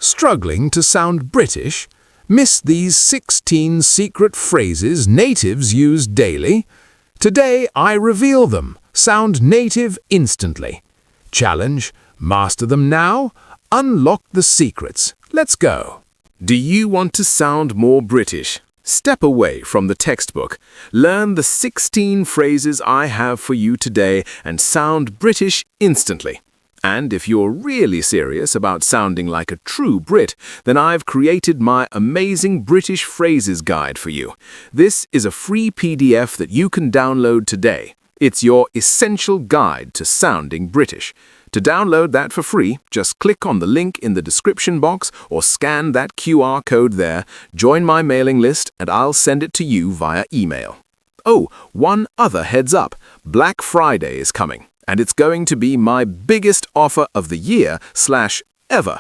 Struggling to sound British? Miss these 16 secret phrases natives use daily? Today I reveal them. Sound native instantly. Challenge: master them now. Unlock the secrets. Let's go. Do you want to sound more British? Step away from the textbook. Learn the 16 phrases I have for you today and sound British instantly. And if you're really serious about sounding like a true Brit, then I've created my amazing British phrases guide for you. This is a free PDF that you can download today. It's your essential guide to sounding British. To download that for free, just click on the link in the description box or scan that QR code there, join my mailing list, and I'll send it to you via email. Oh, one other heads up. Black Friday is coming, and it's going to be my biggest offer of the year/ever.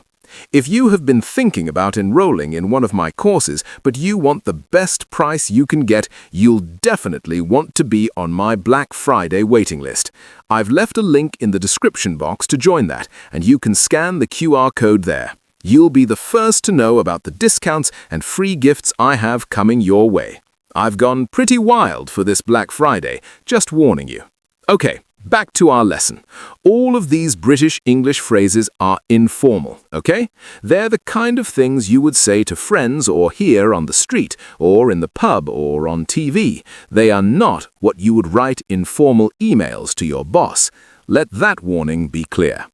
If you have been thinking about enrolling in one of my courses, but you want the best price you can get, you'll definitely want to be on my Black Friday waiting list. I've left a link in the description box to join that, and you can scan the QR code there. You'll be the first to know about the discounts and free gifts I have coming your way. I've gone pretty wild for this Black Friday, just warning you. Okay. Back to our lesson. All of these British English phrases are informal, okay? They're the kind of things you would say to friends or hear on the street or in the pub or on TV. They are not what you would write in formal emails to your boss. Let that warning be clear.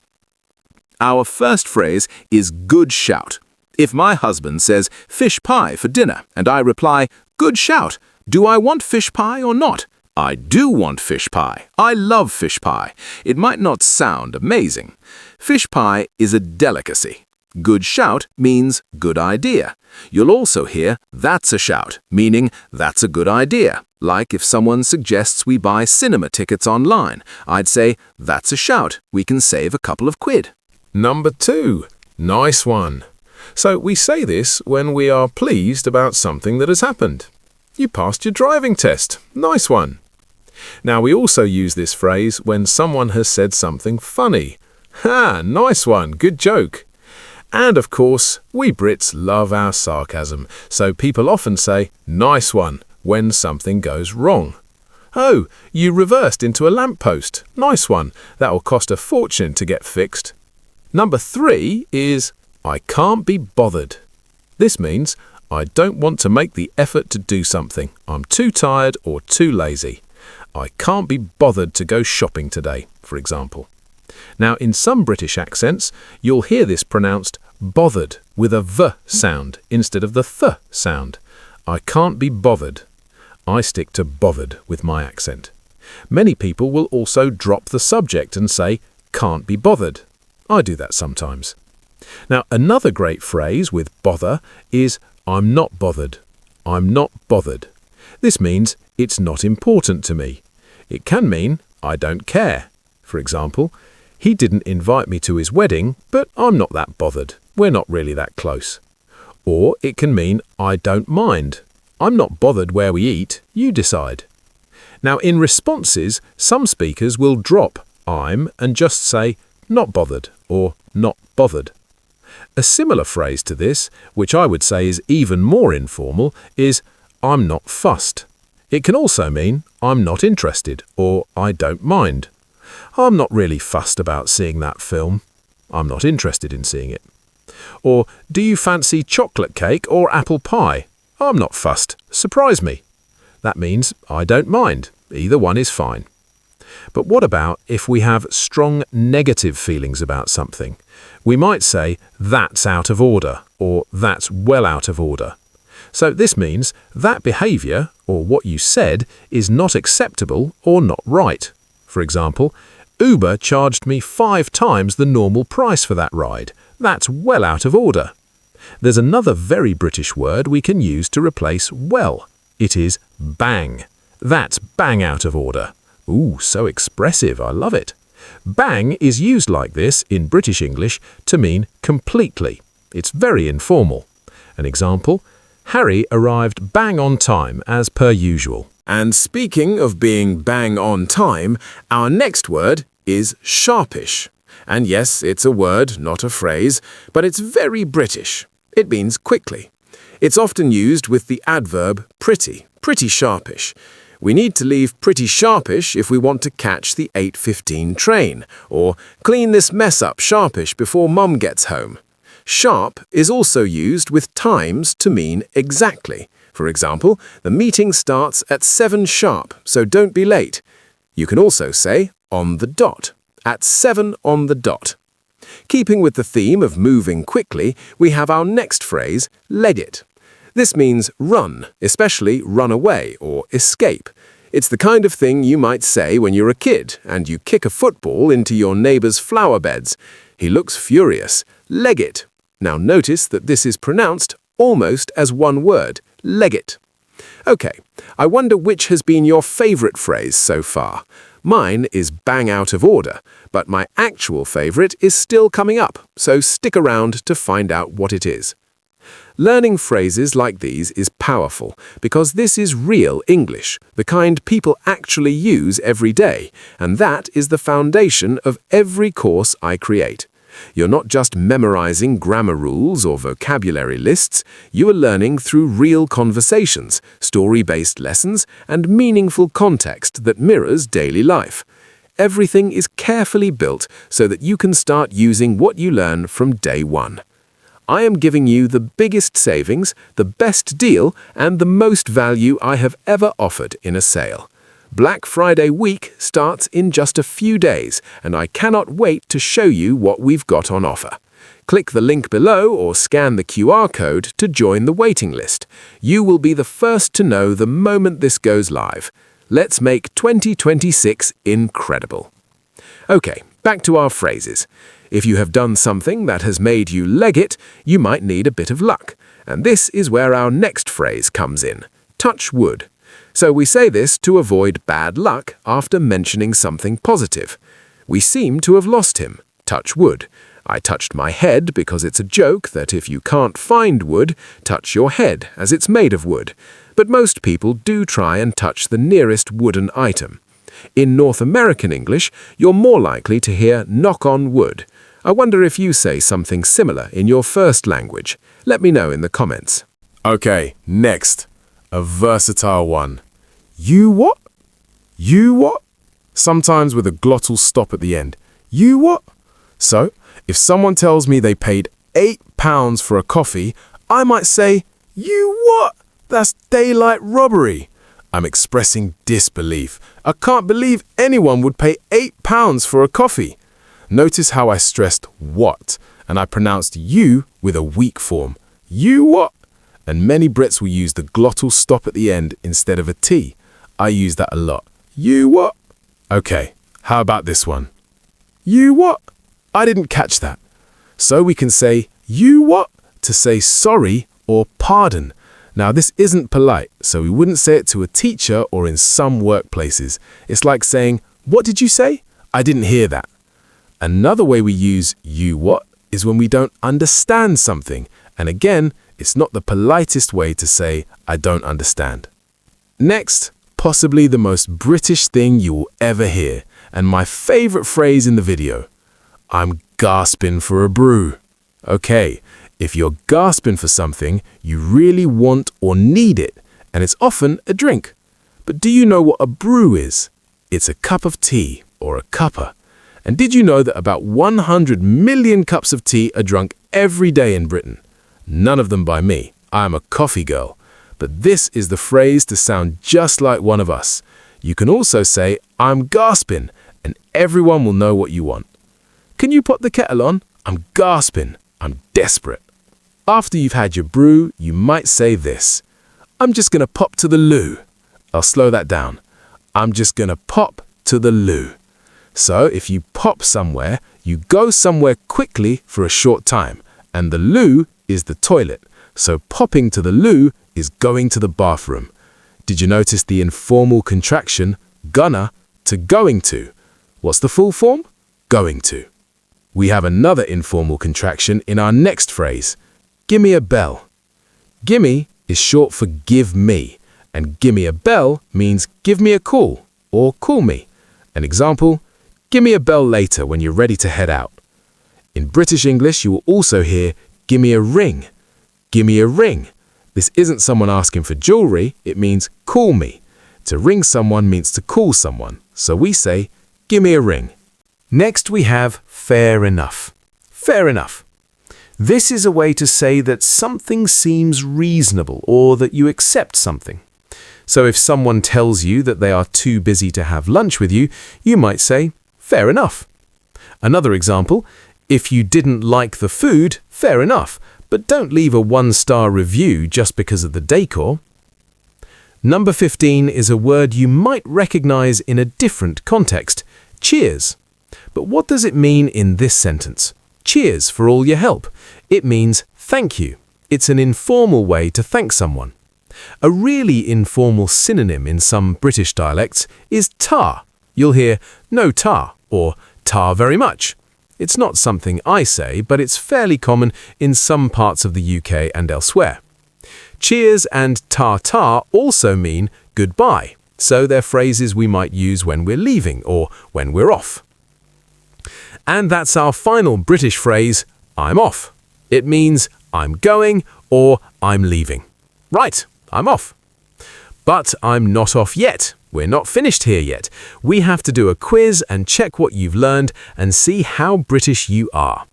Our first phrase is good shout. If my husband says fish pie for dinner and I reply, good shout, do I want fish pie or not? I do want fish pie. I love fish pie. It might not sound amazing. Fish pie is a delicacy. Good shout means good idea. You'll also hear that's a shout, meaning that's a good idea. Like if someone suggests we buy cinema tickets online, I'd say that's a shout. We can save a couple of quid. Number 2. Nice one. So we say this when we are pleased about something that has happened. You passed your driving test. Nice one. Now, we also use this phrase when someone has said something funny. Ha, nice one, good joke. And of course, we Brits love our sarcasm, so people often say, nice one, when something goes wrong. Oh, you reversed into a lamppost. Nice one, that'll cost a fortune to get fixed. Number 3 is, I can't be bothered. This means, I don't want to make the effort to do something. I'm too tired or too lazy. I can't be bothered to go shopping today, for example. Now, in some British accents, you'll hear this pronounced bothered with a V sound instead of the th sound. I can't be bothered. I stick to bothered with my accent. Many people will also drop the subject and say, can't be bothered. I do that sometimes. Now, another great phrase with bother is, I'm not bothered. I'm not bothered. This means it's not important to me. It can mean I don't care. For example, he didn't invite me to his wedding, but I'm not that bothered. We're not really that close. Or it can mean I don't mind. I'm not bothered where we eat. You decide. Now, in responses, some speakers will drop I'm and just say not bothered or not bothered. A similar phrase to this, which I would say is even more informal, is I'm not fussed. It can also mean I'm not interested or I don't mind. I'm not really fussed about seeing that film. I'm not interested in seeing it. Or do you fancy chocolate cake or apple pie? I'm not fussed. Surprise me. That means I don't mind. Either one is fine. But what about if we have strong negative feelings about something? We might say that's out of order or that's well out of order. So this means that behavior, or what you said, is not acceptable or not right. For example, Uber charged me 5 times the normal price for that ride. That's well out of order. There's another very British word we can use to replace well. It is bang. That's bang out of order. Ooh, so expressive, I love it. Bang is used like this in British English to mean completely. It's very informal. An example, Harry arrived bang on time as per usual. And speaking of being bang on time, our next word is sharpish. And yes, it's a word, not a phrase, but it's very British. It means quickly. It's often used with the adverb pretty sharpish. We need to leave pretty sharpish if we want to catch the 8:15 train, or clean this mess up sharpish before Mum gets home. Sharp is also used with times to mean exactly. For example, the meeting starts at 7 sharp, so don't be late. You can also say on the dot, at 7 on the dot. Keeping with the theme of moving quickly, we have our next phrase, leg it. This means run, especially run away or escape. It's the kind of thing you might say when you're a kid and you kick a football into your neighbor's flower beds. He looks furious. Leg it. Now notice that this is pronounced almost as one word, leg it. Okay, I wonder which has been your favorite phrase so far. Mine is bang out of order, but my actual favorite is still coming up, so stick around to find out what it is. Learning phrases like these is powerful because this is real English, the kind people actually use every day, and that is the foundation of every course I create. You're not just memorizing grammar rules or vocabulary lists, you are learning through real conversations, story-based lessons, and meaningful context that mirrors daily life. Everything is carefully built so that you can start using what you learn from day one. I am giving you the biggest savings, the best deal, and the most value I have ever offered in a sale. Black Friday week starts in just a few days, and I cannot wait to show you what we've got on offer. Click the link below or scan the QR code to join the waiting list. You will be the first to know the moment this goes live. Let's make 2026 incredible. Okay, back to our phrases. If you have done something that has made you leg it, you might need a bit of luck. And this is where our next phrase comes in. Touch wood. So we say this to avoid bad luck after mentioning something positive. We seem to have lost him. Touch wood. I touched my head because it's a joke that if you can't find wood, touch your head as it's made of wood. But most people do try and touch the nearest wooden item. In North American English, you're more likely to hear knock on wood. I wonder if you say something similar in your first language. Let me know in the comments. Okay, next. A versatile one. You what? You what? Sometimes with a glottal stop at the end. You what? So, if someone tells me they paid £8 for a coffee, I might say, you what? That's daylight robbery. I'm expressing disbelief. I can't believe anyone would pay £8 for a coffee. Notice how I stressed what, and I pronounced you with a weak form. You what? And many Brits will use the glottal stop at the end instead of a T. I use that a lot. You what? Okay, how about this one? You what? I didn't catch that. So we can say you what to say sorry or pardon. Now this isn't polite, so we wouldn't say it to a teacher or in some workplaces. It's like saying, what did you say? I didn't hear that. Another way we use you what is when we don't understand something. And again, it's not the politest way to say, I don't understand. Next, possibly the most British thing you will ever hear, and my favorite phrase in the video. I'm gasping for a brew. Okay, if you're gasping for something, you really want or need it, and it's often a drink. But do you know what a brew is? It's a cup of tea, or a cuppa. And did you know that about 100 million cups of tea are drunk every day in Britain? None of them by me. I am a coffee girl. But this is the phrase to sound just like one of us. You can also say, I'm gasping, and everyone will know what you want. Can you put the kettle on? I'm gasping. I'm desperate. After you've had your brew, you might say this. I'm just going to pop to the loo. I'll slow that down. I'm just going to pop to the loo. So if you pop somewhere, you go somewhere quickly for a short time, and the loo is the toilet. So popping to the loo is going to the bathroom. Did you notice the informal contraction, gonna, to going to? What's the full form? Going to. We have another informal contraction in our next phrase. Gimme a bell. Gimme is short for give me, and gimme a bell means give me a call or call me. An example, Give me a bell later when you're ready to head out. In British English, you will also hear, give me a ring. Give me a ring. This isn't someone asking for jewelry, it means call me. To ring someone means to call someone, so we say, give me a ring. Next we have fair enough. Fair enough. This is a way to say that something seems reasonable or that you accept something. So if someone tells you that they are too busy to have lunch with you, you might say, fair enough. Another example, if you didn't like the food, fair enough, but don't leave a 1-star review just because of the decor. Number 15 is a word you might recognize in a different context, cheers. But what does it mean in this sentence? Cheers for all your help. It means thank you. It's an informal way to thank someone. A really informal synonym in some British dialects is tar. You'll hear no tar or tar very much. It's not something I say, but it's fairly common in some parts of the UK and elsewhere. Cheers and tar also mean goodbye, so they're phrases we might use when we're leaving or when we're off. And that's our final British phrase, I'm off. It means I'm going or I'm leaving. Right, I'm off. But I'm not off yet. We're not finished here yet. We have to do a quiz and check what you've learned and see how British you are.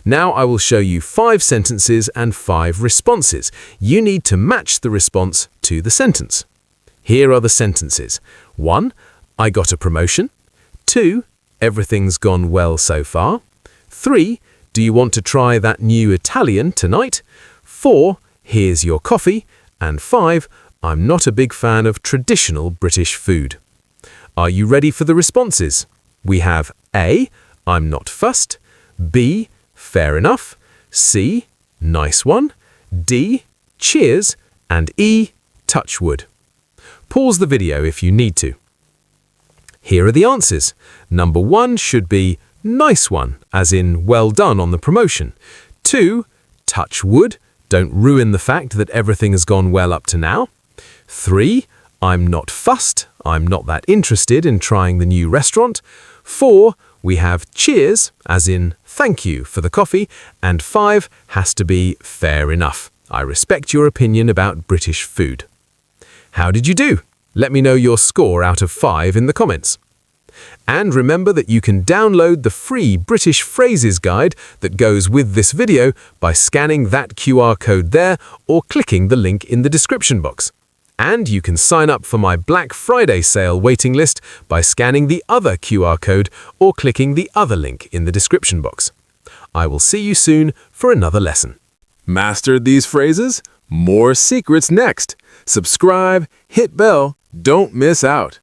Now I will show you 5 sentences and 5 responses. You need to match the response to the sentence. Here are the sentences. 1. I got a promotion. 2. Everything's gone well so far. 3. Do you want to try that new Italian tonight? 4. Here's your coffee. And 5. I'm not a big fan of traditional British food. Are you ready for the responses? We have A. I'm not fussed. B. Fair enough. C. Nice one. D. Cheers. And E. Touch wood. Pause the video if you need to. Here are the answers. Number 1 should be nice one, as in well done on the promotion. 2. Touch wood. Don't ruin the fact that everything has gone well up to now. 3. I'm not fussed. I'm not that interested in trying the new restaurant. 4. We have cheers, as in thank you for the coffee. And 5 has to be fair enough. I respect your opinion about British food. How did you do? Let me know your score out of 5 in the comments. And remember that you can download the free British Phrases Guide that goes with this video by scanning that QR code there or clicking the link in the description box. And you can sign up for my Black Friday sale waiting list by scanning the other QR code or clicking the other link in the description box. I will see you soon for another lesson. Mastered these phrases? More secrets next. Subscribe, hit bell, don't miss out.